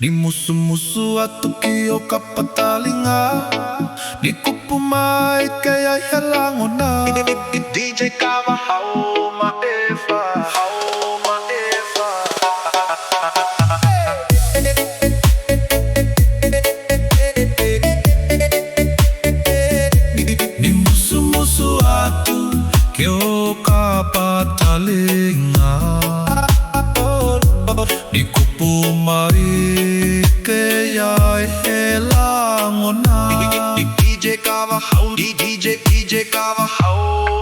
Ni musu-musu atu ki o kapatalinga, ni kupu mai kaya helangona. DJ Kava hau ma Eva, hau ma Eva. Ni musu-musu atu ki o kapatalinga, ni kupu mai kaya helangona. DJ Kava hau, DJ Kava hau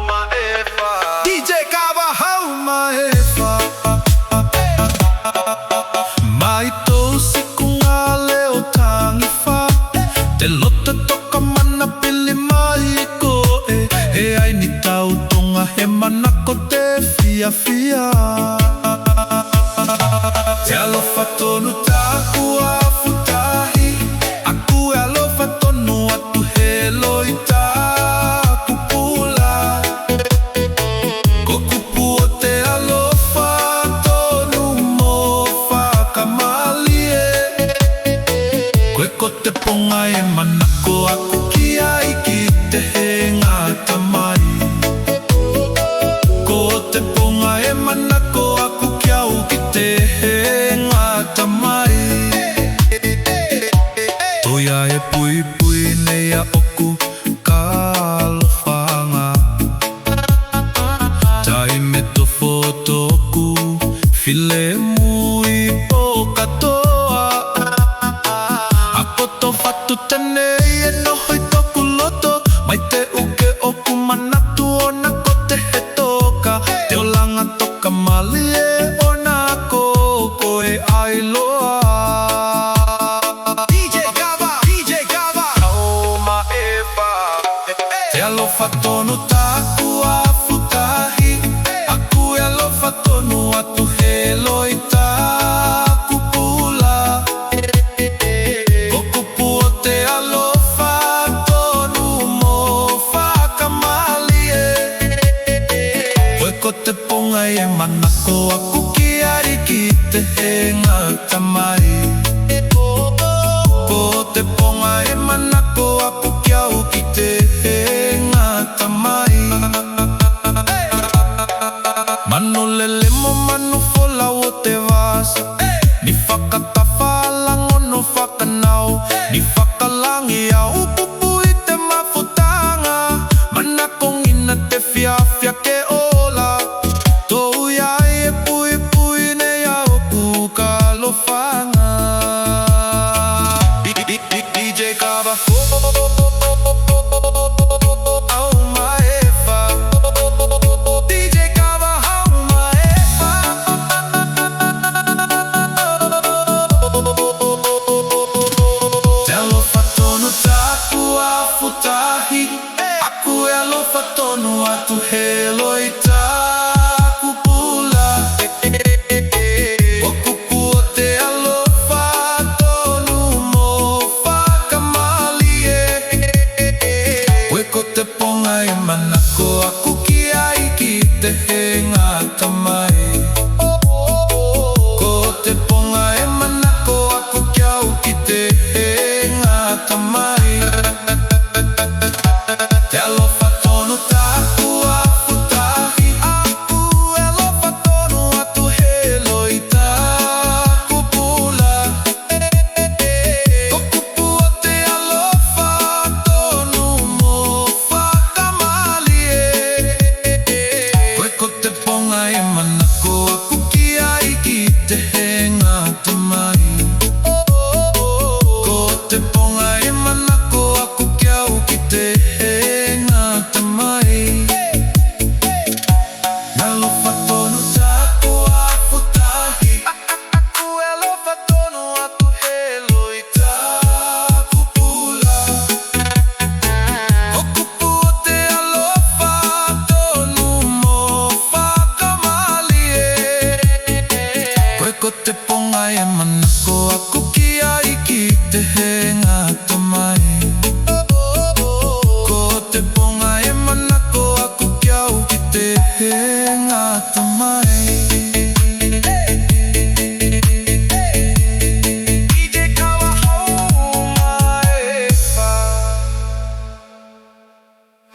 ma Eva, DJ Kava hau ma Eva. Mai to sikunga leo tangifa, te lota toka mana pili mai ko e ai ni tau tonga he manako te fia fia. Te alofa tonu taku afutahi, aku e alofa tonu atu he loita kupula. Ko kupu o te alofa tonu mo whakamalie. Koe ko te ponga e manako aku ki ai ki te he ngata mai. Ko te ponga e manako aku ki au ki te he ngata mai. Toia e pui pui nei a oku ka alofanga. Tai me tofo toku file mui po katoa. Ako to fatu tenei e nohoi toku loto, mai te uke oku manatu ona ko te he toka. Te olanga toka mali e ona ko koe ailoa. DJ Kava hau ma Eva. Te alofa tonu taku afutahi, aku e alofa tonu atu he loita kupula. Ko kupu o te alofa tonu mo whakamalie. Koe ko te ponga e manako aku ki ari ki te he ngata mai. Ko te ponga e manako aku ki au ki te he ngata mai. Manu lele mo manu fola o te vasa, ni whakatafa langono whakanau, ni whakalangi au pupu i te mawhutanga. Manako ngina te whiawhia ke ola, tou iai e pui pui nei au ku ka alofanga. DJ Kava hau ma Eva, DJ Kava hau ma Eva. Te alofa tonu taku afutahi, aku e alofa tonu atu he loita kupula. Ko kupu o te alofa tonu mo whakamalie. Koe ko te ponga e manako aku ki ai ki te he ngata mai. Ko te ponga e manako aku ki au ki te he ngata mai. Te alofa tonu taku afutahi, aku e alofa tonu atu he loita kupula. Ko kupu o te alofa tonu mo whakamalie. Koe ko te ponga e manako aku ki ai ki te he ngata mai. Ko te ponga e manako aku ki au ki te he ngata mai. Alofa tonu taku afutahi, aku e alofa tonu atu he loita kupula. Ko kupu o te alofa tonu mo whakamalie. Koe ko te ponga e manako aku ki ai ki te he